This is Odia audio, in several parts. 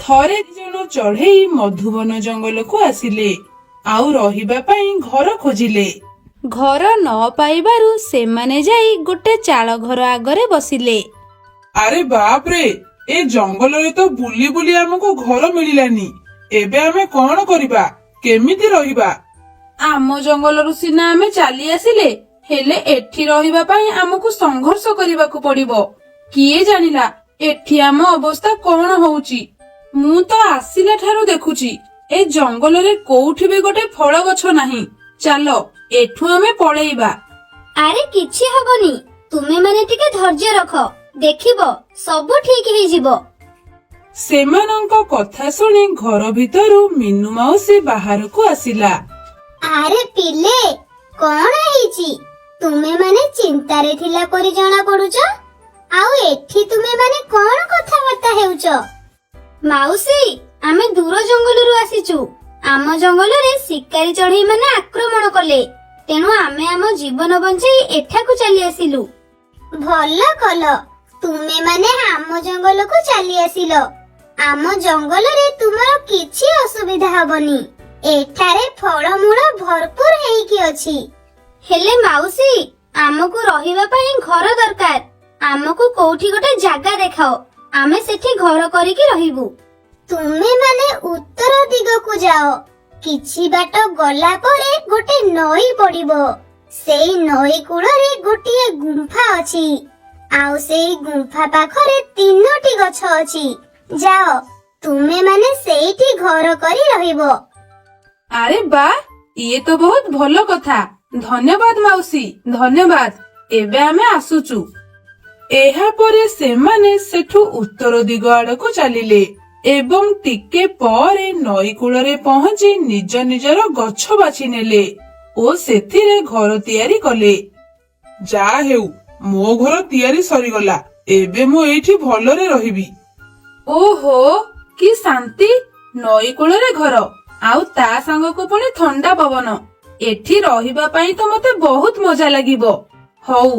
ଥରେ ଜଣ ଚଢେଇ ମଧୁବନ ଜଙ୍ଗଲକୁ ଆସିଲେ ଆଉ ରହିବା ପାଇଁ ଘର ଖୋଜିଲେ। ଘର ନ ପାଇବାରୁ ସେମାନେ ଯାଇ ଗୋଟେ ଚାଳ ଘର ଆଗରେ ବସିଲେ। ଆରେ ବାପରେ, ଏ ଜଙ୍ଗଲରେ ତ ବୁଲି ବୁଲି ଆମକୁ ଘର ମିଳିଲାନି। ଏବେ ଆମେ କଣ କରିବା, କେମିତି ରହିବା? ଆମ ଜଙ୍ଗଲରୁ ସିନା ଆମେ ଚାଲି ଆସିଲେ, ହେଲେ ଏଠି ରହିବା ପାଇଁ ଆମକୁ ସଂଘର୍ଷ କରିବାକୁ ପଡିବ। କିଏ ଜାଣିଲା ଏଠି ଆମ ଅବସ୍ଥା କଣ ହଉଛି। ମୁଁ ତ ଆସିଲା ଠାରୁ ଦେଖୁଛି ଏ ଜଙ୍ଗଲରେ କୋଉଠି ବି ଗୋଟେ ଫଳ ଗଛ ନାହିଁ। ଚାଲ ଏଠୁ ଆମେ ପଳେଇବା। ଆରେ କିଛି ହବନି, ତୁମେ ମାନେ ଟିକେ ଧୈର୍ଯ୍ୟ ରଖ, ଦେଖିବ ସବୁ ଠିକ ହେଇଯିବ। ସେମାନଙ୍କ କଥା ଶୁଣି ଘର ଭିତରୁ ମିନୁ ମାଉସୀ ବାହାରକୁ ଆସିଲା। ଆରେ ପିଲେ, କଣ ହେଇଛି? ତୁମେ ମାନେ ଚିନ୍ତାରେ ଥିଲା ପରି ଜଣା ପଡୁଛ। ଆଉ ଏଠି ତୁମେ ମାନେ କଣ କଥାବାର୍ତ୍ତା ହେଉଛ? ମାଉସୀ, ଆମେ ଦୂର ଜଙ୍ଗଲରୁ ଆସିଛୁ। ଆମ ଜଙ୍ଗଲରେ ଶିକାରୀ ଚଢେଇ ମାନେ ଆକ୍ରମଣ କଲେ, ତେଣୁ ଆମେ ଆମ ଜୀବନ ବଞ୍ଚେଇ ଏଠାକୁ ଚାଲି ଆସିଲୁ। ଭଲ କଲ, ତୁମେ ମାନେ ଆମ ଜଙ୍ଗଲକୁ ଚାଲି ଆସିଲ। ଆମ ଜଙ୍ଗଲରେ ତୁମର କିଛି ଅସୁବିଧା ହବନି। ଏଠାରେ ଫଳମୂଳ ଭରପୁର ହେଇକି ଅଛି। ହେଲେ ମାଉସୀ, ଆମକୁ ରହିବା ପାଇଁ ଘର ଦରକାର। ଆମକୁ କୋଉଠି ଗୋଟେ ଜାଗା ଦେଖାଅ, ଆମେ ସେଠି ଘର କରିକି ରହିବୁ। ତୁମେ ମାନେ ଉତ୍ତର ଦିଗକୁ ଯାଅ। କିଛି ବାଟ ଗଲା ପରେ ଗୋଟେ ନଈ ପଡିବ। ସେଇ ନଈ କୂଳରେ ଗୋଟିଏ ଗୁମ୍ଫା ଅଛି। ଆଉ ସେଇ ଗୁମ୍ଫା ପାଖରେ 3ଟି ଗଛ ଅଛି। ଯାଅ, ତୁମେ ମାନେ ସେଇଠି ଘର କରି ରହିବ। ଆରେ ବା, ଇଏ ତ ବହୁତ ଭଲ କଥା। ଧନ୍ୟବାଦ ମାଉସୀ, ଧନ୍ୟବାଦ। ଏବେ ଆମେ ଆସୁଛୁ। ଏହାପରେ ସେମାନେ ସେଠୁ ଉତ୍ତର ଦିଗ ଆଡକୁ ଚାଲିଲେ ଏବଂ ଟିକେ ପରେ ନଈ କୂଳରେ ପହଞ୍ଚି ନିଜ ନିଜର ଗଛ ବାଛି ନେଲେ ଓ ସେଥିରେ ଘର ତିଆରି କଲେ। ଯାହା ହେଉ, ମୋ ଘର ତିଆରି ସରିଗଲା। ଏବେ ମୁଁ ଏଇଠି ଭଲରେ ରହିବି। ଓହୋ, କି ଶାନ୍ତି! ନଈ କୂଳରେ ଘର, ଆଉ ତା ସାଙ୍ଗକୁ ପୁଣି ଥଣ୍ଡା ପବନ। ଏଠି ରହିବା ପାଇଁ ତ ମତେ ବହୁତ ମଜା ଲାଗିବ। ହଉ,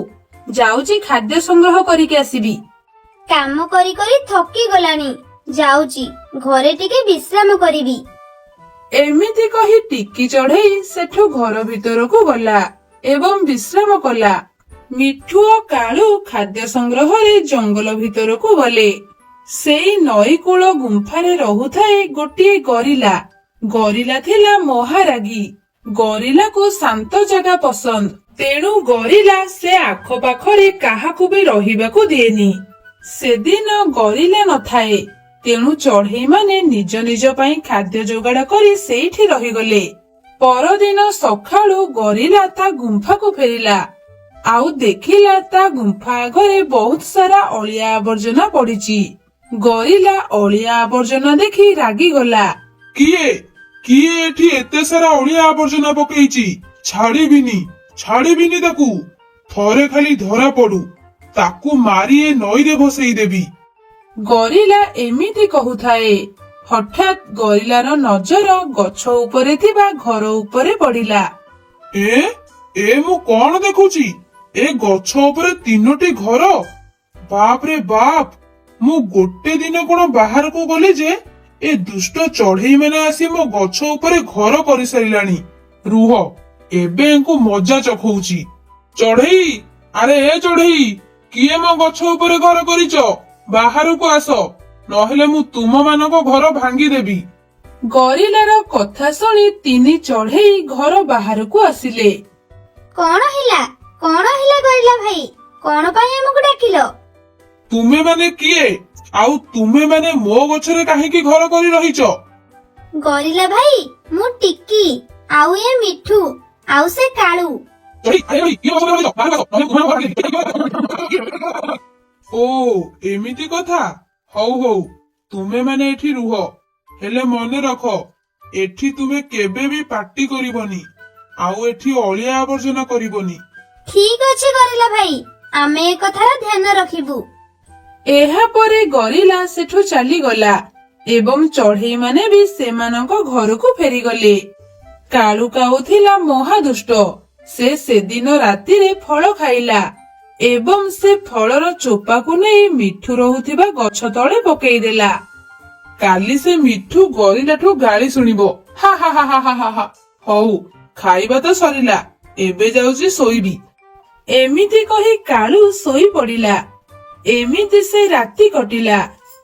ଯାଉଛି ଖାଦ୍ୟ ସଂଗ୍ରହ କରିକି ଆସିବି। କାମ କରି କରି ଥକି ଗଲାଣି, ଯାଉଛି ଘରେ ଟିକେ ବିଶ୍ରାମ କରିବି। ଏମିତି କହି ଟିକି ଚଢେଇ ସେଠୁ ଘର ଭିତରକୁ ଗଲା ଏବଂ ବିଶ୍ରାମ କଲା। ମିଠୁ ଓ କାଳୁ ଖାଦ୍ୟ ସଂଗ୍ରହରେ ଜଙ୍ଗଲ ଭିତରକୁ ଗଲେ। ସେଇ ନଈ କୂଳ ଗୁମ୍ଫାରେ ରହୁଥାଏ ଗୋଟିଏ ଗରିଲା। ଗରିଲା ଥିଲା ମହାରାଗୀ। ଗରିଲାକୁ ଶାନ୍ତ ଜାଗା ପସନ୍ଦ, ତେଣୁ ଗରିଲା ସେ ଆଖପାଖରେ କାହାକୁ ବି ରହିବାକୁ ଦିଏନି। ସେଦିନ ଗରିଲା ନଥାଏ, ତେଣୁ ଚଢେଇ ମାନେ ନିଜ ନିଜ ପାଇଁ ଖାଦ୍ୟ ଯୋଗାଡ଼ କରି ସେଇଠି ରହିଗଲେ। ପରଦିନ ସକାଳୁ ଗରିଲା ତା ଗୁମ୍ଫାକୁ ଫେରିଲା ଆଉ ଦେଖିଲା ତା ଗୁମ୍ଫା ଆଗରେ ବହୁତ ସାରା ଅଳିଆ ଆବର୍ଜନା ପଡିଛି। ଗରିଲା ଅଳିଆ ଆବର୍ଜନା ଦେଖି ରାଗିଗଲା। କିଏ କିଏ ଏଠି ଏତେ ସାରା ଅଳିଆ ଆବର୍ଜନା ପକେଇଛି? ଛାଡ଼ିବିନି ତାକୁ। ଥରେ ଖାଲି ଧରା ପଡୁ, ତାକୁ ମାରି ଏ ନଈରେ ଭସେଇ ଦେବି। ଗରିଲା ଏମିତି କହୁଥାଏ, ହଠାତ୍ ଗରିଲାର ନଜର ଗଛ ଉପରେ ଥିବା ଘର ଉପରେ ପଡିଲା। ମୁଁ କଣ ଦେଖୁଛି? ଏ ଗଛ ଉପରେ 3ଟି ଘର। ବାପ ରେ ବାପ, ମୁଁ ଗୋଟେ ଦିନ କଣ ବାହାରକୁ ଗଲି ଯେ ଏ ଦୁଷ୍ଟ ଚଢେଇ ମାନେ ଆସି ମୋ ଗଛ ଉପରେ ଘର କରିସାରିଲାଣି। ରୁହ, ଏବେ ୟାଙ୍କୁ ମଜା ଚଖଉଛି। ଚଢେଇ, ଆରେ ଏ ଚଢେଇ, କିଏ ମୋ ଗଛ ଉପରେ ଘର କରିଛ? ବାହାରକୁ ଆସ, ନହେଲେ ମୁଁ ତୁମ ମାନଙ୍କ ଘର ଭାଙ୍ଗିଦେବି। ଗରିଲାର କଥା ଶୁଣି 3 ଚଢେଇ ଘର ବାହାରକୁ ଆସିଲେ। କଣ ହେଲା ଗରିଲା ଭାଇ? କଣ ପାଇଁ ଆମକୁ ଡାକିଲ? ତୁମେ ମାନେ କିଏ? ଆଉ ତୁମେ ମାନେ ମୋ ଗଛରେ କାହିଁକି ଘର କରି ରହିଛ? ଗରିଲା ଭାଇ, ମୁଁ ଟିକି, ଆଉ ଏ ମିଠୁ, ଆଉ ସେ କାଳୁ। ଓ ଏମିତି କଥା। ହଉ, ତୁମେ ମାନେ ଏଠି ରୁହ, ହେଲେ ମନେ ରଖ, ଏଠି ତୁମେ କେବେ ବି ପାଟି କରିବନି ଆଉ ଏଠି ଅଳିଆ ଆବର୍ଜନା କରିବନି। ଠିକ ଅଛି ଗରିଲା ଭାଇ, ଆମେ ଏ କଥାର ଧ୍ୟାନ ରଖିବୁ। ଏହାପରେ ଗରିଲା ସେଠୁ ଚାଲିଗଲା ଏବଂ ଚଢେଇ ମାନେ ବି ସେମାନଙ୍କ ଘରକୁ ଫେରିଗଲେ। କାଳୁ କାଉ ଥିଲା ମହାଦୁଷ୍ଟ। ସେ ସେଦିନ ରାତିରେ ଫଳ ଖାଇଲା ଏବଂ ସେ ଫଳର ଚୋପାକୁ ନେଇ ମିଠୁ ରହୁଥିବା ଗଛ ତଳେ ପକେଇଦେଲା। କାଲି ସେ ମିଠୁ ଗରିଲାଠୁ ଗାଳି ଶୁଣିବ। ହା ହା ହା ହା ହା ହା ହା। ହଉ ଖାଇବା ତ ସରିଲା, ଏବେ ଯାଉଛି ଶୋଇବି। ଏମିତି କହି କାଳୁ ଶୋଇ ପଡିଲା। ଏମିତି ସେ ରାତି କଟିଲା।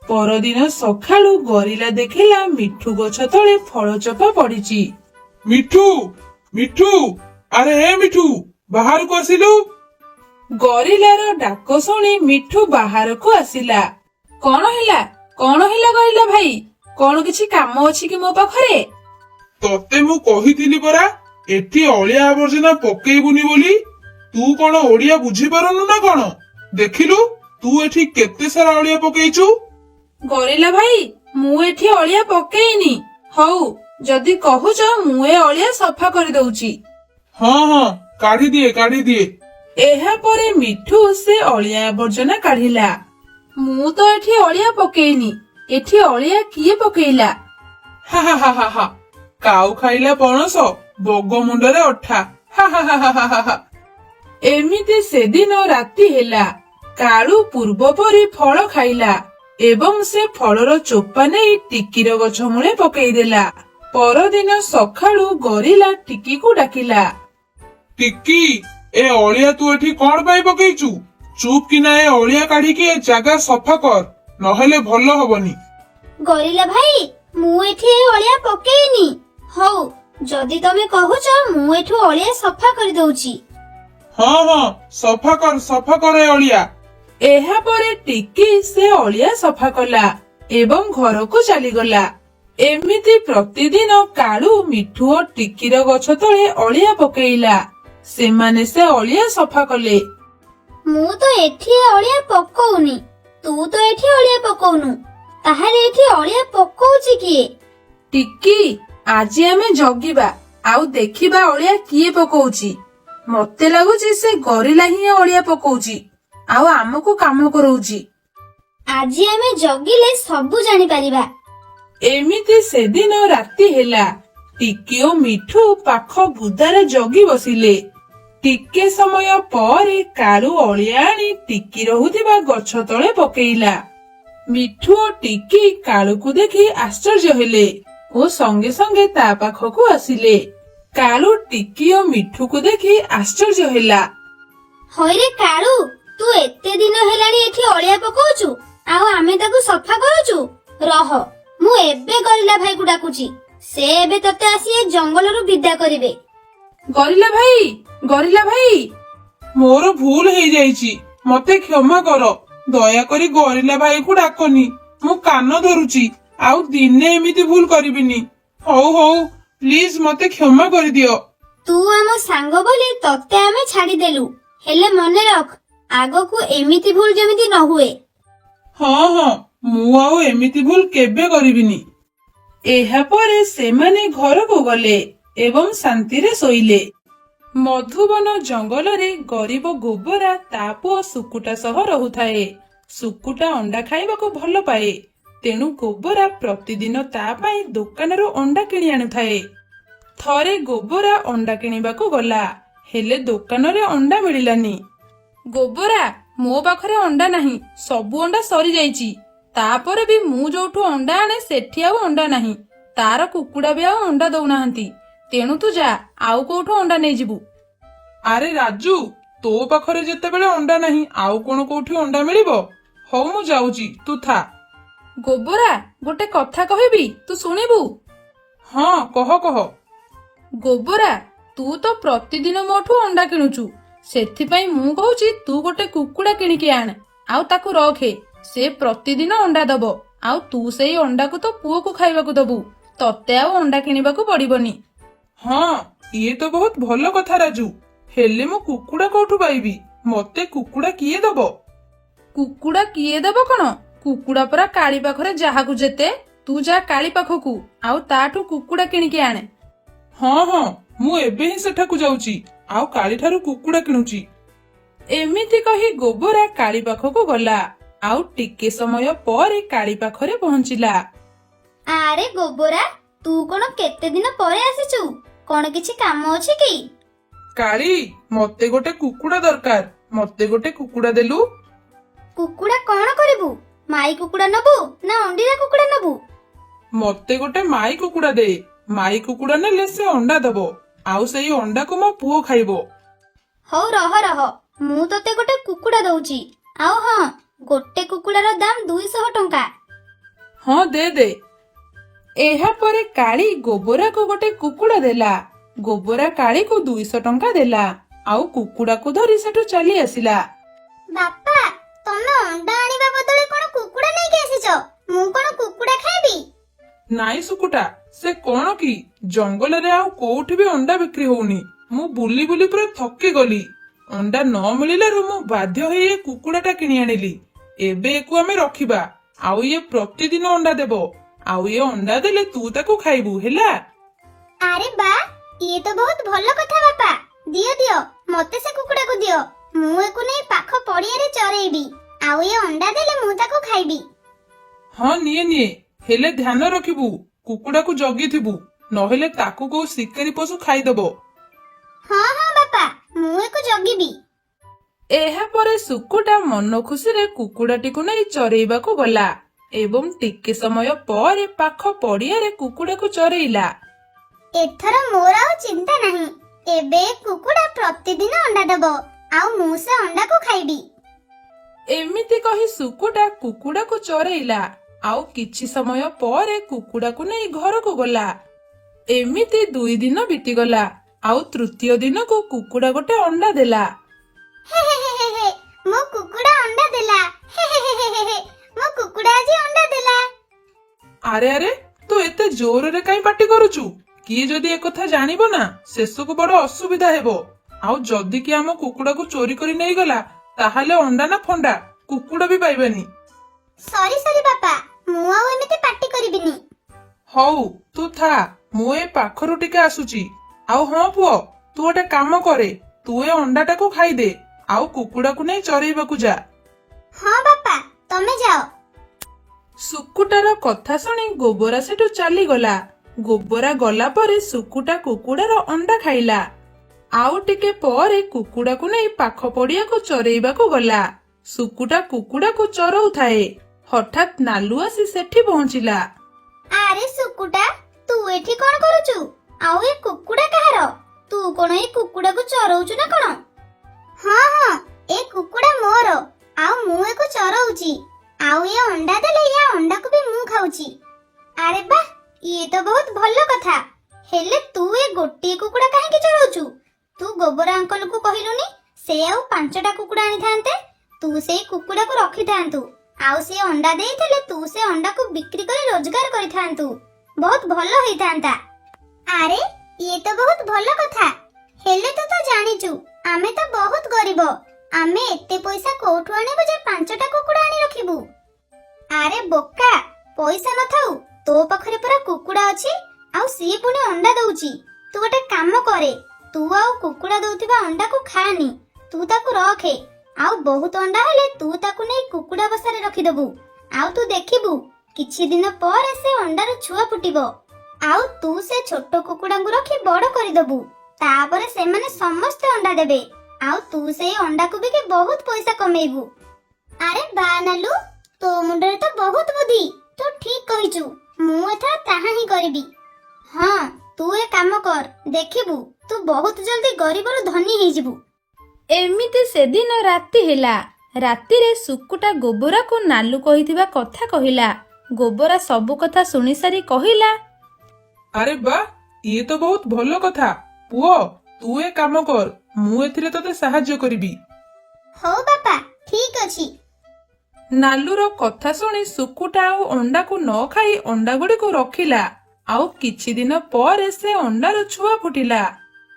ପରଦିନ ସକାଳୁ ଗରିଲା ଦେଖିଲା ମିଠୁ ଗଛ ତଳେ ଫଳ ଚୋପା ପଡିଛି। ମିଠୁ ମିଠୁ, ଆରେ ହେ ମିଠୁ, ବାହାରକୁ ଆସିଲୁ। ଗରିଲାର ଡାକ ଶୁଣି ମିଠୁ ବାହାରକୁ ଆସିଲା। କଣ ହେଲା ଗରିଲା ଭାଇ? କଣ କିଛି କାମ ଅଛି କି ମୋ ପାଖରେ? ତତେ ମୁଁ କହିଥିଲି ପରା ଏଠି ଅଳିଆ ଆବର୍ଜନା ପକେଇବୁନି ବୋଲି। ତୁ କଣ ଓଡିଆ ବୁଝିପାରୁନୁ ନା କଣ? ଦେଖିଲୁ ତୁ ଏଠି କେତେ ସାରା ଅଳିଆ ପକେଇଛୁ। ଗରିଲା ଭାଇ, ମୁଁ ଏଠି ଅଳିଆ ପକେଇନି। ହଉ, ଯଦି କହୁଛ ମୁଁ ଏ ଅଳିଆ ସଫା କରିଦଉଛି। ହଁ ହଁ, କାଢିଦିଏ। ଏହାପରେ ମିଠୁ ସେ ଅଳିଆ ଆବର୍ଜନା କାଢିଲା। ମୁଁ ତ ଏଠି ଅଳିଆ ପକେଇନି। ଏଠି ଅଳିଆ କିଏ ପକେଇଲା? ହା ହା ହା ହା ହା। କାଉ ଖାଇଲା ପଣସ, ବଗ ମୁଣ୍ଡରେ ଅଠା। ହା ହା ହା ହା ହା ହା। ଏମିତି ସେଦିନ ରାତି ହେଲା। କାଳୁ ପୂର୍ବ ପରି ଫଳ ଖାଇଲା ଏବଂ ସେ ଫଳର ଚୋପା ନେଇ ଟିକିର ଗଛ ମୂଳେ ପକେଇଦେଲା। ପରଦିନ ସକାଳୁ ଗରିଲା ଟିକିକୁ ଡାକିଲା। ଟିକି, ଏ ଅଳିଆ ତୁ ଏଠି କଣ ପାଇଁ ପକେଇଛୁ? ଚୁପ୍ କିନା ଏ ଅଳିଆ କାଢିକି ଏ ଜାଗା ସଫା କର, ନହେଲେ ଭଲ ହବନି। ଗରିଲା ଭାଇ, ମୁଁ ଏଠି ଏ ଅଳିଆ ପକେଇନି। ହଉ, ଯଦି ତମେ କହୁଛ ମୁଁ ଏଠୁ ଅଳିଆ ସଫା କରିଦଉଛି। ହଁ ହଁ, ସଫା କର ଏ ଅଳିଆ। ଏହାପରେ ଟିକି ସେ ଅଳିଆ ସଫା କଲା ଏବଂ ଘରକୁ ଚାଲିଗଲା। ଏମିତି ପ୍ରତିଦିନ କାଳୁ ମିଠୁ ଓ ଟିକିର ଗଛ ତଳେ ଅଳିଆ ପକେଇଲା। ସେମାନେ ସେ ଅଳିଆ ସଫା କଲେ। ମୁଁ ତ ଏଠି ଅଳିଆ ପକଉନି, ତୁ ତ ଏଠି ଅଳିଆ ପକଉନୁ, ତାହେଲେ ଏଠି ଅଳିଆ ପକଉଛି କିଏ? ଟିକି, ଆଜି ଆମେ ଜଗିବା ଆଉ ଦେଖିବା ଅଳିଆ କିଏ ପକଉଛି। ମତେ ଲାଗୁଛି ସେ ଗରିଲା ହିଁ ଅଳିଆ ପକଉଛି ଆଉ ଆମକୁ କାମ କରଉଛି। ଆଜି ଆମେ ଜଗିଲେ ସବୁ ଜାଣିପାରିବା। ଏମିତି ସେଦିନ ରାତି ହେଲା। ଟିକି ଓ ମିଠୁ ପାଖ ବୁଦାରେ ଜଗି ବସିଲେ। ଟିକେ ସମୟ ପରେ କାଳୁ ଅଳିଆ ଆଣି ଟିକି ରହୁଥିବା ଗଛ ତଳେ ପକେଇଲା। ମିଠୁ ଓ ଟିକି କାଳୁକୁ ଦେଖି ଆଶ୍ଚର୍ଯ୍ୟ ହେଲେ ଓ ସଙ୍ଗେ ସଙ୍ଗେ ତା ପାଖକୁ ଆସିଲେ। କାଳୁ ଟିକି ଓ ମିଠୁକୁ ଦେଖି ଆଶ୍ଚର୍ଯ୍ୟ ହେଲା। ହଇରେ କାଳୁ, ତୁ ଏତେ ଦିନ ହେଲାଣି ଏଠି ଅଳିଆ ପକଉଛୁ ଆଉ ଆମେ ତାକୁ ସଫା କରୁଛୁ। ରହ, ମୁଁ ଏବେ ଗରିଲା ଭାଇକୁ ଡାକୁଛି। ସେ ଏବେ ତତେ ଆସି ଏ ଜଙ୍ଗଲରୁ ବିଦା କରିବେ। ଗରିଲା ଭାଇ, ମୋର ଭୁଲ ହେଇଯାଇଛି, ମତେ କ୍ଷମା କର। ଦୟାକରି ଗରିଲା ଭାଇକୁ ଡାକନି। ମୁଁ କାନ ଧରୁଛି, ଆଉ ଦିନେ ଏମିତି ଭୁଲ କରିବିନି। ହଉ ପ୍ଲିଜ ମତେ କ୍ଷମା କରିଦିଅ। ତୁ ଆମ ସାଙ୍ଗ ବୋଲି ତତେ ଆମେ ଛାଡିଦେଲୁ, ହେଲେ ମନେ ରଖ ଆଗକୁ ଏମିତି ଭୁଲ ଯେମିତି ନ ହୁଏ। ହଁ, ମୁଁ ଆଉ ଏମିତି ଭୁଲ କେବେ କରିବିନି। ଏହାପରେ ସେମାନେ ଘରକୁ ଗଲେ ଏବଂ ଶାନ୍ତିରେ ଶୋଇଲେ। ମଧୁବନ ଜଙ୍ଗଲରେ ଗରିବ ଗୋବରା ତା ପୁଅ ସୁକୁଟା ସହ ରହୁଥାଏ। ସୁକୁଟା ଅଣ୍ଡା ଖାଇବାକୁ ଭଲ ପାଏ, ତେଣୁ ଗୋବରା ପ୍ରତିଦିନ ତା ପାଇଁ ଦୋକାନରୁ ଅଣ୍ଡା କିଣି ଆଣୁଥାଏ। ଥରେ ଗୋବରା ଅଣ୍ଡା କିଣିବାକୁ ଗଲା, ହେଲେ ଦୋକାନରେ ଅଣ୍ଡା ମିଳିଲାନି। ଗୋବରା, ମୋ ପାଖରେ ଅଣ୍ଡା ନାହିଁ, ସବୁ ଅଣ୍ଡା ସରିଯାଇଛି। ତାପରେ ବି ମୁଁ ଯୋଉଠୁ ଅଣ୍ଡା ଆଣେ ସେଠି ଆଉ ଅଣ୍ଡା ନାହିଁ। ତାର କୁକୁଡା ବି ଆଉ ଅଣ୍ଡା ଦଉନାହାନ୍ତି। ତେଣୁ ତୁ ଯା, ଆଉ କୋଉଠୁ ଅଣ୍ଡା ନେଇଯିବୁ। ଆରେ ରାଜୁ, ତୋ ପାଖରେ ଯେତେବେଳେ ଅଣ୍ଡା ନାହିଁ ଆଉ କଣ କୋଉଠି ଅଣ୍ଡା ମିଳିବ? ହଉ ମୁଁ ଯାଉଛି, ତୁ ଥା। ଗୋବରା, ଗୋଟେ କଥା କହିବି, ତୁ ଶୁଣିବୁ? ହଁ, କହ। ଗୋବରା, ତୁ ତ ପ୍ରତିଦିନ ମୋଠୁ ଅଣ୍ଡା କିଣୁଛୁ, ସେଥିପାଇଁ ମୁଁ କହୁଛି ତୁ ଗୋଟେ କୁକୁଡା କିଣିକି ଆଣ ଆଉ ତାକୁ ରଖେ। ସେ ପ୍ରତିଦିନ ଅଣ୍ଡା ଦବ ଆଉ ତୁ ସେଇ ଅଣ୍ଡାକୁ ତ ପୁଅକୁ ଖାଇବାକୁ ଦବୁ। ତତେ ଆଉ ଅଣ୍ଡା କିଣିବାକୁ ପଡିବନି। ହଁ, ଇଏ ତ ବହୁତ ଭଲ କଥା ରାଜୁ। ହେଲେ ମୁଁ କୁକୁଡା କୋଉଠୁ ପାଇବି? ମତେ କୁକୁଡା କିଏ ଦବ? କୁକୁଡା କିଏ ଦେବ କଣ? କୁକୁଡା ପରା କାଳି ପାଖରେ ଯାହାକୁ ଯେତେ। ତୁ ଯା କାଳି ପାଖକୁ ଆଉ ତାଠୁ କୁକୁଡା କିଣିକି ଆଣେ। ହଁ, ମୁଁ ଏବେ ହିଁ ସେଠାକୁ ଯାଉଛି ଆଉ କାଳିଠାରୁ କୁକୁଡା କିଣୁଛି। ଏମିତି କହି ଗୋବରା କାଳି ପାଖକୁ ଗଲା ଆଉ ଟିକେ ସମୟ ପରେ କାଳି ପାଖରେ ପହଞ୍ଚିଲା। ଆରେ ଗୋବରା, ତୁ କଣ କେତେ ଦିନ ପରେ ଆସିଛୁ? କଣ କିଛି କାମ ଅଛି କି? କାଳି, ମତେ ଗୋଟେ କୁକୁଡା ଦରକାର, ମତେ ଗୋଟେ କୁକୁଡା ଦେଲୁ। କୁକୁଡା କଣ କରିବୁ? ମାଇ କୁକୁଡା ନବୁ ନା ଅଣ୍ଡିରା କୁକୁଡା ନବୁ? ମତେ ଗୋଟେ ମାଇ କୁକୁଡ଼ା ଦେ। ମାଇ କୁକୁଡ଼ା ନେଲେ ସେ ଅଣ୍ଡା ଦବ, ଆଉ ସେଇ ଅଣ୍ଡାକୁ ମୋ ପୁଅ ଖାଇବ। ହଉ ରହ ରହ, ମୁଁ ତତେ ଗୋଟେ କୁକୁଡ଼ା ଦଉଛି। ଆଉ ହଁ, ଗୋଟେ କୁକୁଡ଼ାର ଦାମ 200 ଟଙ୍କା। ହଁ ଦେ ଦେ। ଏହା ପରେ କାଳି ଗୋବରାକୁ ଗୋଟେ କୁକୁଡ଼ା ଦେଲା। ଗୋବରା କାଳିକୁ 200 ଟଙ୍କା ଦେଲା, ଆଉ କୁକୁଡ଼ାକୁ ଧରି ସେଠୁ ଚାଲି ଆସିଲା। ବାପା, ତମେ ଅଣ୍ଡା ଆଣିବା ବଦଳରେ କଣ କୁକୁଡ଼ା ନେଇକି ଆସିଛ? ମୁଁ କଣ କୁକୁଡ଼ା ଖାଇବି? ନାଇଁ ସୁକୁଟା, ସେ କଣ କି ଜଙ୍ଗଲରେ ଆଉ କୋଉଠି ବି ଅଣ୍ଡା ବିକ୍ରି ହଉନି। ମୁଁ ବୁଲି ବୁଲି ପୁରା ଥକି ଗଲି। ଅଣ୍ଡା ନ ମିଳିଲାରୁ ମୁଁ ବାଧ୍ୟ ହେଇ ଏ କୁକୁଡ଼ାଟା କିଣି ଆଣିଲି। ଏବେ ଏକୁ ଆମେ ରଖିବା, ଆଉ ଇଏ ପ୍ରତିଦିନ ଅଣ୍ଡା ଦେବ। ଆଉ ଇଏ ଅଣ୍ଡା ଦେଲେ ତୁ ତାକୁ ଖାଇବୁ, ହେଲା? ଆରେ ବା, ଇଏ ତ ବହୁତ ଭଲ କଥା ବାପା। ଦିଅ ଦିଅ, ମତେ ସେ କୁକୁଡ଼ାକୁ ଦିଅ। ମୁଁ ଏକୁ ନେଇ ପାଖ ପଡ଼ିଆରେ ଚରେଇବି, ଆଉ ଏ ଅଣ୍ଡା ଦେଲେ ମୁଁ ତାକୁ ଖାଇବି। ହଁ ନିଏ ନିଏ, ହେଲେ ଧ୍ୟାନ ରଖିବୁ, କୁକୁଡ଼ାକୁ ଜଗିଥିବୁ, ନହେଲେ ତାକୁ କୋଉ ଶିକାରୀ ପଶୁ ଖାଇଦବ। ହଁ ହଁ ବାପା, ମୁଁ ଏକୁ ଜଗିବି। ଏହା ପରେ ସୁକୁଟା ମନ ଖୁସିରେ କୁକୁଡ଼ାଟିକୁ ନେଇ ଚରେଇବାକୁ ଗଲା ଏବଂ ଟିକେ ସମୟ ପରେ ପାଖ ପଡ଼ିଆରେ କୁକୁଡ଼ାକୁ ଚରେଇଲା। ଏଥର ମୋର ଆଉ ଚିନ୍ତା ନାହିଁ। ଏବେ କୁକୁଡ଼ା ପ୍ରତିଦିନ ଅଣ୍ଡା ଦବ, ଆଉ ମୁଁ ସେ ଅଣ୍ଡାକୁ ଖାଇବି। ଏମିତି କହି ସୁକୁଟା କୁକୁଡ଼ାକୁ ଚରେଇଲା, ଆଉ କିଛି ସମୟ ପରେ କୁକୁଡ଼ାକୁ ନେଇ ଘରକୁ ଗଲା। ଏମିତି 2 ଦିନ ବିତିଗଲା, ଆଉ ତୃତୀୟ ଦିନକୁ କୁକୁଡ଼ା ଗୋଟେ ଅଣ୍ଡା ଦେଲା। ହେ ହେ ହେ ହେ ହେ, ମୋ କୁକୁଡ଼ା ଅଣ୍ଡା ଦେଲା। ହେ ହେ ହେ ହେ ହେ, ମୋ କୁକୁଡ଼ା ଆଜି ଅଣ୍ଡା ଦେଲା। ଆରେ ଆରେ, ତୁ ଏତେ ଜୋରରେ କାଇଁ ପାଟି କରୁଛୁ? କିଏ ଯଦି ଏକଥା ଜାଣିବ ନା, ଶେଷକୁ ବଡ ଅସୁବିଧା ହେବ। ଆଉ ଯଦି କି ଆମ କୁକୁଡ଼ାକୁ ଚୋରି କରି ନେଇଗଲା, ତାହେଲେ ଅଣ୍ଡା ନା ଫଣ୍ଡା କୁକୁଡ଼ା ବି ପାଇବାନି। ସରି ସରି ବାପା, ମୁଁ ଆଉ ଏମିତି ପାଟି କରିବିନି। ହଉ ତୁ ଥା, ମୁଁ ଏ ପାଖରୁ ଟିକେ ଆସୁଛି। ଆଉ ହଁ ପୁଅ, ତୁ ଗୋଟେ କାମ କରେ, ତୁ ଏ ଅଣ୍ଡାଟାକୁ ଖାଇଦେ, ଆଉ କୁକୁଡ଼ାକୁ ନେଇ ଚରେଇବାକୁ ଯା। ହଁ ବାପା, ତମେ ଯାଅ। ସୁକୁଟାର କଥା ଶୁଣି ଗୋବରା ସେଠୁ ଚାଲିଗଲା। ଗୋବରା ଗଲା ପରେ ସୁକୁଟା କୁକୁଡ଼ାର ଅଣ୍ଡା ଖାଇଲା। ଆଉ ଟିକେ ପରେ କୁକୁଡ଼ାକୁ ନେଇ ପାଖ ପଡ଼ିଆକୁ ଚରେଇବାକୁ ଗଲା। ସୁକୁଟା କୁକୁଡ଼ାକୁ ଚରଉଥାଏ। ହଠାତ୍ ନାଲୁ ଆସି ସେଠି ପହଞ୍ଚିଲା। ଆରେ ସୁକୁଟା, ତୁ ଏଠି କଣ କରୁଛୁ? ଆଉ ଏ କୁକୁଡ଼ା କାହାର? ତୁ କଣ ଏ କୁକୁଡ଼ାକୁ ଚରଉଛୁ ନା କଣ? ହଁ ହଁ, ଏ କୁକୁଡ଼ା ମୋର, ଆଉ ମୁଁ ଏକୁ ଚରଉଛି। ଆଉ ଏ ଅଣ୍ଡା ଦେଲେ ଏ ଅଣ୍ଡାକୁ ବି ମୁଁ ଖାଉଛି। ଆରେ ବା, ଇଏ ତ ବହୁତ ଭଲ କଥା। ହେଲେ ତୁ ଏ ଗୋଟିଏ କୁକୁଡ଼ା କାହିଁକି ଚରଉଛୁ? ତୁ ଗୋବରା ଅଙ୍କଲକୁ କହିଲୁନି, ସେ ଆଉ 5ଟା କୁକୁଡ଼ା ଆଣିଥାନ୍ତେ। ତୁ ସେଇ କୁକୁଡ଼ାକୁ ରଖିଥାନ୍ତୁ, ଆଉ ସେ ଅଣ୍ଡା ଦେଇଥିଲେ ତୁ ସେ ଅଣ୍ଡାକୁ ବିକ୍ରି କରି ରୋଜଗାର କରିଥାନ୍ତୁ। ବହୁତ ଭଲ ହେଇଥାନ୍ତା। ଆରେ, ଇଏ ତ ବହୁତ ଭଲ କଥା। ହେଲେ ତୁ ତ ଜାଣିଛୁ, ଆମେ ତ ବହୁତ ଗରିବ। ଆମେ ଏତେ ପଇସା କୋଉଠୁ ଆଣିବୁ ଯେ 5ଟା କୁକୁଡ଼ା ଆଣି ରଖିବୁ? ଆରେ ବୋକା, ପଇସା ନଥାଉ, ତୋ ପାଖରେ ପୁରା କୁକୁଡ଼ା ଅଛି, ଆଉ ସିଏ ପୁଣି ଅଣ୍ଡା ଦଉଛି। ତୁ ଗୋଟେ କାମ କରେ, ତୁ ଆଉ କୁକୁଡ଼ା ଦଉଥିବା ଅଣ୍ଡାକୁ ଖାଆନି, ତୁ ତାକୁ ରଖେ। ଆଉ ବହୁତ ଅଣ୍ଡା ହେଲେ ତୁ ତାକୁ ନେଇ କୁକୁଡ଼ା ବସାରେ ରଖିଦବୁ। ଆଉ ତୁ ଦେଖିବୁ, କିଛି ଦିନ ପରେ ସେ ଅଣ୍ଡାରୁ ଛୁଆ ଫୁଟିବ। ଆଉ ତୁ ସେ ଛୋଟ କୁକୁଡ଼ାଙ୍କୁ ରଖି ବଡ଼ କରିଦବୁ। ତାପରେ ସେମାନେ ସମସ୍ତେ ଅଣ୍ଡା ଦେବେ, ଆଉ ତୁ ସେଇ ଅଣ୍ଡାକୁ ବିକି ବହୁତ ପଇସା କମେଇବୁ। ଆରେ ବା ନାଲୁ, ତୋ ମୁଣ୍ଡରେ ତ ବହୁତ ବୁଦ୍ଧି। ତୁ ଠିକ କହିଛୁ, ମୁଁ ଏଥର ତାହା ହିଁ କରିବି। ହଁ, ତୁ ଏ କାମ କର, ଦେଖିବୁ ତୁ ବହୁତ ଜଲ୍ଦି ଗରିବରୁ ଧନୀ ହେଇଯିବୁ। ଏମିତି ସେଦିନ ରାତି ହେଲା। ରାତିରେ ସୁକୁଟା ଗୋବରାକୁ ନାଲୁ କହିଥିବା କଥା କହିଲା। ଗୋବରା ସବୁ କଥା ଶୁଣିସାରି କହିଲା, ଆରେ ବା, ଇଏ ତ ବହୁତ ଭଲ କଥା। ପୁଅ, ତୁ ଏ କାମ କର, ମୁଁ ଏଥିରେ ତତେ ସାହାଯ୍ୟ କରିବି। ହଉ ବାପା, ଠିକ ଅଛି। ନାଲୁର କଥା ଶୁଣି ସୁକୁଟା ଆଉ ଅଣ୍ଡାକୁ ନ ଖାଇ ଅଣ୍ଡା ଗୁଡ଼ିକୁ ରଖିଲା। ଆଉ କିଛି ଦିନ ପରେ ସେ ଅଣ୍ଡାରୁ ଛୁଆ ଫୁଟିଲା।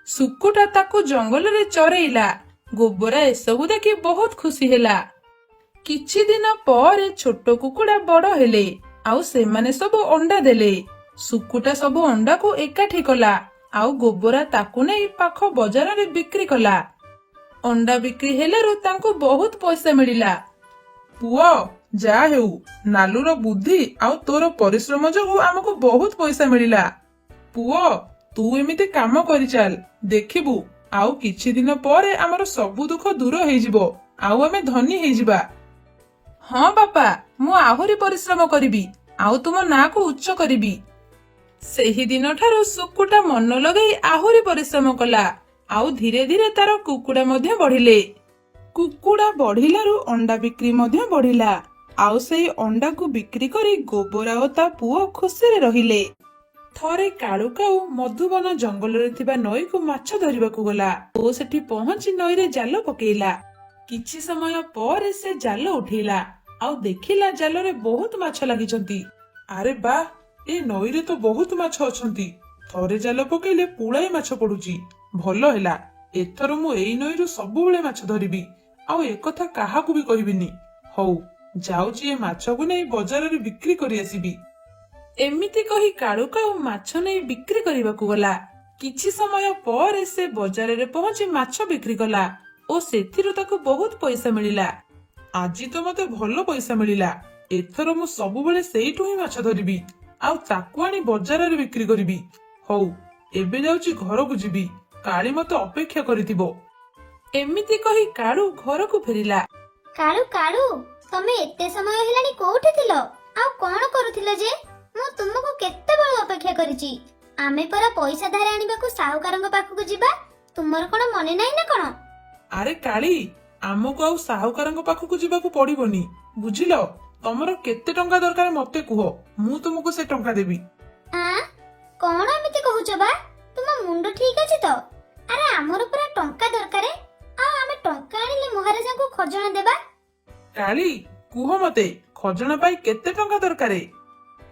ସୁକୁଟା ତାକୁ ଜଙ୍ଗଲରେ ଚରେଇଲା। ଗୋବରା ଏସବୁ ଦେଖି ବହୁତ ଖୁସି ହେଲା। କିଛି ଦିନ ପରେ ଛୋଟ କୁକୁଡ଼ା ବଡ଼ ହେଲେ, ଆଉ ସେମାନେ ସବୁ ଅଣ୍ଡା ଦେଲେ। ସୁକୁଟା ସବୁ ଅଣ୍ଡାକୁ ଏକାଠି କଲା, ଆଉ ଗୋବରା ତାକୁ ନେଇ ପାଖ ବଜାରରେ ବିକ୍ରି କଲା। ଅଣ୍ଡା ବିକ୍ରି ହେଲାରୁ ତାଙ୍କୁ ବହୁତ ପଇସା ମିଳିଲା। ପୁଅ, ଯାହା ହେଉ, ନାଲୁର ବୁଦ୍ଧି ଆଉ ତୋର ପରିଶ୍ରମ ଯୋଗୁ ଆମକୁ ବହୁତ ପଇସା ମିଳିଲା। ପୁଅ, ତୁ ଏମିତି କାମ କରିଚାଲ, ଦେଖିବୁ ଆଉ କିଛି ଦିନ ପରେ ଆମର ସବୁ ଦୁଃଖ ଦୂର ହେଇଯିବ, ଆଉ ଆମେ ଧନୀ ହେଇଯିବା। ହଁ ବାପା, ମୁଁ ଆହୁରି ପରିଶ୍ରମ କରିବି, ଆଉ ତୁମ ନାଁକୁ ଉଚ୍ଚ କରିବି। ସେହି ଦିନଠାରୁ ଶୁକୁଟା ମନ ଲଗାଇ ଆହୁରି ପରିଶ୍ରମ କଲା। ଆଉ ଧୀରେ ଧୀରେ ତାର କୁକୁଡ଼ା ମଧ୍ୟ ବଢିଲେ। କୁକୁଡ଼ା ବଢିଲାରୁ ଅଣ୍ଡା ବିକ୍ରି ମଧ୍ୟ ବଢିଲା। ଆଉ ସେଇ ଅଣ୍ଡାକୁ ବିକ୍ରି କରି ଗୋବରା ଓ ତା ପୁଅ ଖୁସିରେ ରହିଲେ। ଥରେ କାଳୁ କାଉ ମଧୁବନ ଜଙ୍ଗଲରେ ଥିବା ନଈକୁ ମାଛ ଧରିବାକୁ ଗଲା ଓ ସେଠି ପହଞ୍ଚି ନଈରେ ଜାଲ ପକେଇଲା। କିଛି ସମୟ ପରେ ସେ ଜାଲ ଉଠେଇଲା ଆଉ ଦେଖିଲା ଜାଲରେ ବହୁତ ମାଛ ଲାଗିଛନ୍ତି। ଆରେ ବା, ଏ ନଈରେ ତ ବହୁତ ମାଛ ଅଛନ୍ତି। ଥରେ ଜାଲ ପକେଇଲେ ପୁଳାଏ ମାଛ ପଡୁଛି। ଭଲ ହେଲା, ଏଥର ମୁଁ ଏଇ ନଈରୁ ସବୁବେଳେ ମାଛ ଧରିବି ଆଉ ଏକଥା କାହାକୁ ବି କହିବିନି। ହଉ, ଯାଉଛି ଏ ମାଛକୁ ନେଇ ବଜାରରେ ବିକ୍ରି କରି ଆସିବି। ଏମିତି କହି କାଳୁ କାଉ ମାଛ ନେଇ ବିକ୍ରି କରିବାକୁ ଗଲା। କିଛି ସମୟ ପରେ ସେ ବଜାରରେ ପହଞ୍ଚି ମାଛ ବିକ୍ରି କଲା ଓ ସେଥିରୁ ତାକୁ ବହୁତ ପଇସା ମିଳିଲା। ଆଜି ତ ମତେ ଭଲ ପଇସା ମିଳିଲା। ଏଥର ମୁଁ ସବୁବେଳେ ସେଇଠୁ ହିଁ ମାଛ ଧରିବି ଆଉ ତାକୁ ଆଣି ବଜାରରେ ବିକ୍ରି କରିବି। ହଉ, ଏବେ ଯାଉଛି ଘରକୁ ଯିବି। କାଳି ମତେ ଅପେକ୍ଷା କରିଥିବ। ଏମିତି କହି କାଳୁ ଘରକୁ ଫେରିଲା। କାଳୁ କାଳୁ, ତମେ ଏତେ ସମୟ ହେଲାଣି କୋଉଠି ଥିଲ? ଆଉ କଣ କରୁଥିଲ ଯେ? ମୁଁ ତୁମକୁ କେତେବେଳୁ ଅପେକ୍ଷା କରିଛି। ଆମେ ପରା ପଇସା ଧାର ଆଣିବାକୁ ସାହୁକାରଙ୍କ ପାଖକୁ ଯିବା। ତୁମର କଣ ମନେ ନାହିଁ ନା କଣ? ଆରେ କାଳି, ଆମକୁ ଆଉ ସାହୁକାରଙ୍କ ପାଖକୁ ଯିବାକୁ ପଡିବନି, ବୁଝିଲ? ତମର କେତେ ଟଙ୍କା ଦରକାର ମତେ କୁହ, ମୁଁ ତୁମକୁ ସେ ଟଙ୍କା ଦେବି। ଆଁ, କଣ ଏମିତି କହୁଛ ବା? ତୁମ ମୁଣ୍ଡ ଠିକ ଅଛି ତ? ଆରେ ଆମର ପୁରା ଟଙ୍କା ଦରକାର। ଆଉ ଆମେ ଟଙ୍କା ଆଣିଲେ ମହାରାଜାଙ୍କୁ ଖଜଣା ଦେବା। କାଳି, କୁହ ମତେ, ଖଜଣା ପାଇଁ କେତେ ଟଙ୍କା ଦରକାର?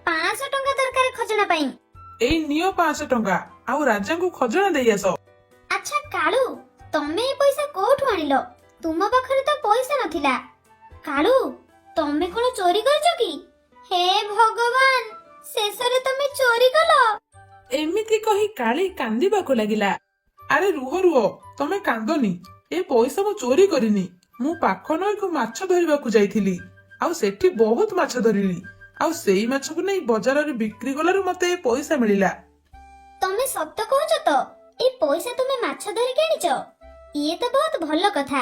500 ଟଙ୍କା ଦରକାର ଖଜଣା ପାଇଁ। ଏଇ ନିଅ 500 ଟଙ୍କା ଆଉ ରାଜାଙ୍କୁ ଖଜଣା ଦେଇ ଆସ। ଆଚ୍ଛା କାଳୁ, ତମେ ଏ ପଇସା କୋଉଠୁ ଆଣିଲ? ତୁମ ପାଖରେ ତ ପଇସା ନଥିଲା। କାଳୁ, ତମେ କଣ ଚୋରି କରିଛ କି? ହେ ଭଗବାନ, ଶେଷରେ ତମେ ଚୋରି କଲ। ଏମିତି କହି କାଳି କାନ୍ଦିବାକୁ ଲାଗିଲା। ଆରେ ରୁହ ରୁହ, ତମେ କାନ୍ଦନି। ଏ ପଇସା ମୁଁ ଚୋରି କରିନି। ମୁଁ ପାଖ ନଈକୁ ମାଛ ଧରିବାକୁ ଯାଇଥିଲି ଆଉ ସେଠି ବହୁତ ମାଛ ଧରିଲି। ଆଉ ସେଇ ମାଛକୁ ନେଇ ବଜାରରେ ବିକ୍ରି କଲାରୁ ମତେ ଏ ପଇସା ମିଳିଲା। ତମେ ସତ କହୁଛ ତ? ଏଇ ପଇସା ତୁମେ ମାଛ ଧରିକି ଆଣିଛ? ଇଏ ତ ବହୁତ ଭଲ କଥା।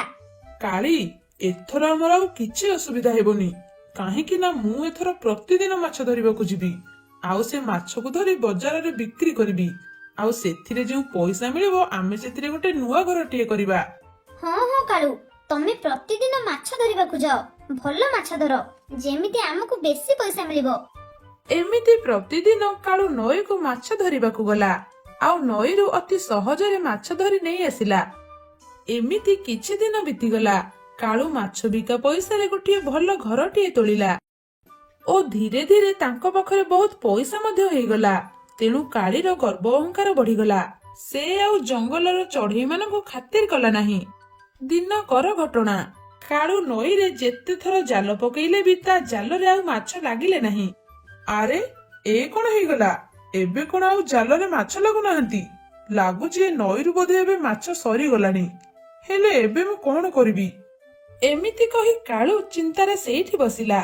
କାଳି, ଏଥର ଆମର ଆଉ କିଛି ଅସୁବିଧା ହେବନି। କାହିଁକି ନା ମୁଁ ଏଥର ପ୍ରତିଦିନ ମାଛ ଧରିବାକୁ ଯିବି ଆଉ ସେ ମାଛକୁ ଧରି ବଜାରରେ ବିକ୍ରି କରିବି। ଆଉ ସେଥିରେ ଯେଉଁ ପଇସା ମିଳିବ ଆମେ ସେଥିରେ ଗୋଟେ ନୂଆ ଘରଟିଏ କରିବା। ହଁ ହଁ କାଳୁ, ତମେ ପ୍ରତିଦିନ ମାଛ ଧରିବାକୁ ଯାଅ। ଭଲ ମାଛ ଧର, ଯେମିତି ଆମକୁ ବେଶୀ ପଇସା ମିଳିବ। ଏମିତି ପ୍ରତିଦିନ କାଳୁ ନଈକୁ ମାଛ ଧରିବାକୁ ଗଲା ଆଉ ନଈରୁ ଅତି ସହଜରେ ମାଛ ଧରି ନେଇ ଆସିଲା। ଏମିତି କିଛି ଦିନ ବିତିଗଲା। କାଳୁ ମାଛ ବିକା ପଇସାରେ ଗୋଟିଏ ଭଲ ଘରଟିଏ ତୋଳିଲା ଓ ଧୀରେ ଧୀରେ ତାଙ୍କ ପାଖରେ ବହୁତ ପଇସା ମଧ୍ୟ ହେଇଗଲା। ତେଣୁ କାଳିର ଗର୍ବ ଅହଙ୍କାର ବଢିଗଲା। ସେ ଆଉ ଜଙ୍ଗଲର ଚଢେଇ ମାନଙ୍କୁ ଖାତିର କଲା ନାହିଁ। ଦିନକର ଘଟଣା। କାଳୁ ନଈରେ ଯେତେ ଥର ଜାଲ ପକେଇଲେ ବି ତା ଜାଲରେ ଆଉ ମାଛ ଲାଗିଲେ ନାହିଁ। ଆରେ, ଏ କଣ ହେଇଗଲା? ଏବେ କଣ ଆଉ ଜାଲରେ ମାଛ ଲାଗୁନାହାନ୍ତି? ଲାଗୁଛି ଏ ନଈରୁ ବୋଧେ ଏବେ ମାଛ ସରିଗଲାଣି। ହେଲେ ଏବେ ମୁଁ କଣ କରିବି? ଏମିତି କହି କାଳୁ ଚିନ୍ତାରେ ସେଇଠି ବସିଲା।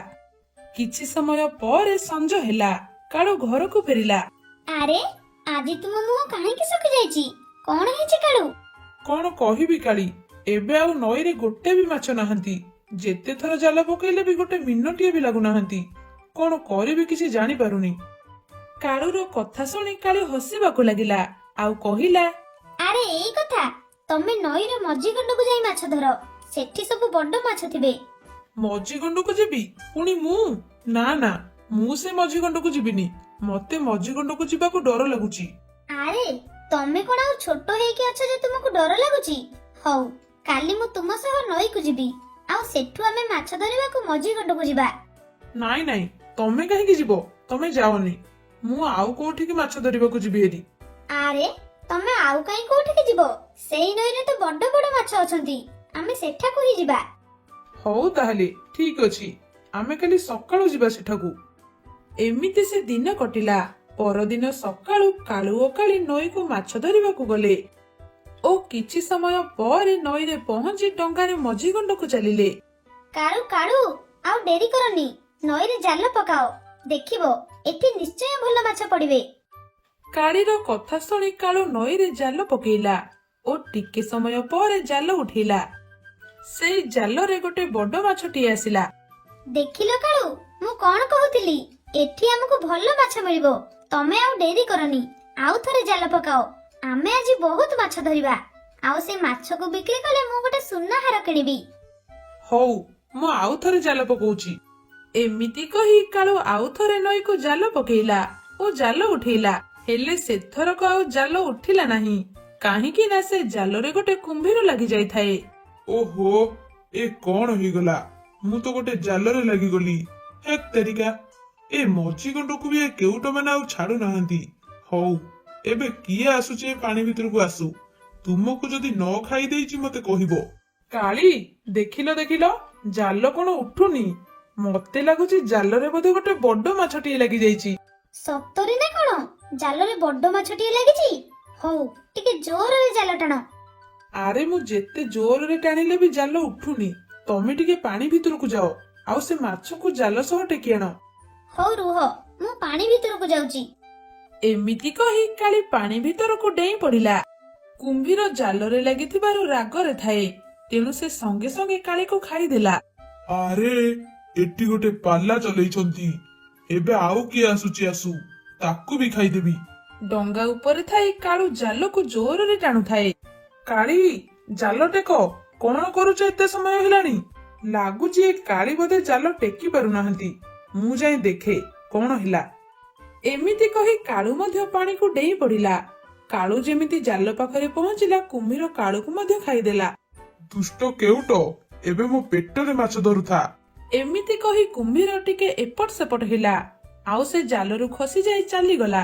କିଛି ସମୟ ପରେ ସଞ୍ଜ ହେଲା। କାଳୁ ଘରକୁ ଫେରିଲା। ଆରେ, ଆଜି ତୁମ ମୁହଁ କାହିଁକି ଶୁଖି ଯାଇଛି? କଣ ହେଇଛି କାଳୁ? କଣ କହିବି କାଳି, ଏବେ ଆଉ ନଈରେ ଗୋଟେ ବି ମାଛ ନାହାନ୍ତି। ଯେତେ ଥର ଜାଲ ପକେଇଲେ ବି ଗୋଟେ ମିନଟିଏ ବି ଲାଗୁନାହାନ୍ତି। କଣ କରିବି କିଛି ଜାଣିପାରୁନି। କାଳୁର କଥା ଶୁଣି କାଳି ହସିବାକୁ ଲାଗିଲା ଆଉ କହିଲା, ଆରେ ଏଇ କଥା, ତମେ ନଈର ମଝି ଗଣ୍ଡକୁ ଯାଇ ମାଛ ଧର। ସେଠି ସବୁ ବଡ ମାଛ ଥିବେ। ମଝି ଗଣ୍ଡକୁ ଯିବି? ପୁଣି ମୁଁ? ନା ନା, ମୁଁ ସେ ମଝି ଗଣ୍ଡକୁ ଯିବିନି। ମତେ ମଝି ଗଣ୍ଡକୁ ଯିବାକୁ ଡର ଲାଗୁଛି। ଆରେ, ତମେ କଣ ଆଉ ଛୋଟ ହେଇକି ଅଛ ଯେ ତୁମକୁ ଡର ଲାଗୁଛି? ହଉ, କାଲି ମୁଁ ତୁମ ସହ ନଈକୁ ଯିବି ଆଉ ସେଠୁ ଆମେ ମାଛ ଧରିବାକୁ ମଝି ଗଣ୍ଡକୁ ଯିବା। ନାଇଁ ନାଇଁ, ତମେ କାହିଁକି ଯିବ? ତମେ ଯାଅନି। ମୁଁ ଆଉ କୋଉଠିକି ମାଛ ଧରିବାକୁ ଯିବି ହେରି। ଆରେ, ତମେ ଆଉ କାହିଁ କୋଉଠିକି ଯିବ? ସେଇ ନଈରେ ତ ବଡ ବଡ ମାଛ ଅଛନ୍ତି। ଆମେ ସେଠାକୁ ହିଁ ଯିବା। ହଉ ତାହେଲେ ଠିକ ଅଛି, ଆମେ କାଲି ସକାଳୁ ଯିବା ସେଠାକୁ। ଏମିତି ସେ ଦିନ କଟିଲା। ପରଦିନ ସକାଳୁ କାଳୁ ଓ କାଳି ନଈକୁ ମାଛ ଧରିବାକୁ ଗଲେ ଓ କିଛି ସମୟ ପରେ ନଈରେ ପହଞ୍ଚି ଡଙ୍ଗାରେ ମଝି ଗଣ୍ଡକୁ ଚାଲିଲେ। କାଳୁ କାଳୁ, ଆଉ ଡେରି କରନି। ନଈରେ ଜାଲ ପକାଅ। ଦେଖିବ, ଏଠି ନିଶ୍ଚୟ ଭଲ ମାଛ ପଡିବେ। କାଳିର କଥା ଶୁଣି କାଳୁ ନଈରେ ଜାଲ ପକେଇଲା ଓ ଟିକେ ସମୟ ପରେ ଜାଲ ଉଠେଇଲା। ସେଇ ଜାଲରେ ଗୋଟେ ବଡ ମାଛଟିଏ ଆସିଲା। ଦେଖିଲ କାଳୁ, ମୁଁ କଣ କହୁଥିଲି? ଏଠି ଆମକୁ ଭଲ ମାଛ ମିଳିବ। ତମେ ଆଉ ଡେରି କରନି, ଆଉ ଥରେ ଜାଲ ପକାଅ। ଆମେ ଆଜି ବହୁତ ମାଛ ଧରିବା। ଆଉ ସେ ମାଛକୁ ବିକ୍ରି କଲେ ମୁଁ ଗୋଟେ ସୁନା ହାର କିଣିବି। ହଉ, ମୁଁ ଆଉ ଥରେ ଜାଲ ପକଉଛି। ଏମିତି କହି କାଳୁ ଆଉ ଥରେ ନଈକୁ ଜାଲ ପକେଇଲା ଓ ଜାଲ ଉଠେଇଲା। ହେଲେ ସେଥରକ ଆଉ ଜାଲ ଉଠିଲା ନାହିଁ, କାହିଁକି ନା ସେ ଜାଲରେ ଗୋଟେ କୁମ୍ଭୀର ଲାଗି ଯାଇଥାଏ। ଓହୋ, ଏ କଣ ହେଇଗଲା? ମୁଁ ତ ଗୋଟେ ଜାଲରେ ଲାଗିଗଲି। ହେକ୍ ତେରିକା, ଏ ମଝି ଗଣ୍ଡକୁ ବି ଏ କେଉଟ ମାନେ ଆଉ ଛାଡୁନାହାନ୍ତି। ହଉ, ଏବେ କିଏ ଆସୁଛି ଏ ପାଣି ଭିତରକୁ ଆସୁ। ତୁମକୁ ଯଦି ନ ଖାଇ ଦେଇଛି ମତେ କହିବ। କାଳି, ଦେଖିଲ ଜାଲ କଣ ଉଠୁନି? ମତେ ଲାଗୁଛି ଜାଲରେ ବୋଧେ ଗୋଟେ ବଡ ମାଛଟିଏ ଲାଗିଯାଇଛି। ସତରେ ନା କଣ? ଜାଲରେ ବଡ ମାଛଟିଏ ଲାଗିଛି? ହଉ, ଟିକେ ଜୋରରେ ଜାଲ ଟାଣ। ଆରେ, ମୁଁ ଯେତେ ଜୋରରେ ଟାଣିଲେ ବି ଜାଲ ଉଠୁନି। ତମେ ଟିକେ ପାଣି ଭିତରକୁ ଯାଅ, ଆଉ ସେ ମାଛକୁ ଜାଲ ସହ ଟେକି ଆଣ। ହଉ ରୁହ, ମୁଁ ପାଣି ଭିତରକୁ ଯାଉଛି। ଏମିତି କହି କାଳି ପାଣି ଭିତରକୁ ଡେଇଁ ପଡିଲା। କୁମ୍ଭୀର ଜାଲରେ ଲାଗିଥିବାରୁ ରାଗରେ ଥାଏ, ତେଣୁ ସେ ସଙ୍ଗେ ସଙ୍ଗେ କାଳିକୁ ଖାଇଦେଲା। ଆରେ, ଏଠି ଗୋଟେ ପାଲା ଚଲେଇଛନ୍ତି। ଏବେ ଆଉ କିଏ ଆସୁଛି ଆସୁ, ତାକୁ ବି ଖାଇଦେବି। ଡଙ୍ଗା ଉପରେ ଥାଇ କାଳୁ ଜାଲକୁ ଜୋରରେ ଟାଣୁଥାଏ। କାଳି, ଜାଲ ଟେକ। କଣ କରୁଛ? ଏତେ ସମୟ ହେଲାଣି। ଲାଗୁଛି ଏ କାଳି ବୋଧେ ଜାଲ ଟେକି ପାରୁନାହାନ୍ତି। ମୁଁ ଯାଇ ଦେଖେ କଣ ହେଲା। ଏମିତି କହି କାଳୁ ମଧ୍ୟ ପାଣିକୁ ଡେଇଁ ପଡିଲା। କାଳୁ ଯେମିତି ଜାଲ ପାଖରେ ପହଞ୍ଚିଲା, କୁମ୍ଭୀର କାଳୁକୁ ମଧ୍ୟ ଖାଇଦେଲା। ଦୁଷ୍ଟ କେଉଟ, ଏବେ ମୋ ପେଟରେ ମାଛ ଧରୁଥା। ଏମିତି କହି କୁମ୍ଭୀର ଟିକେ ଏପଟ ସେପଟ ହେଲା, ଆଉ ସେ ଜାଲରୁ ଖସି ଯାଇ ଚାଲିଗଲା।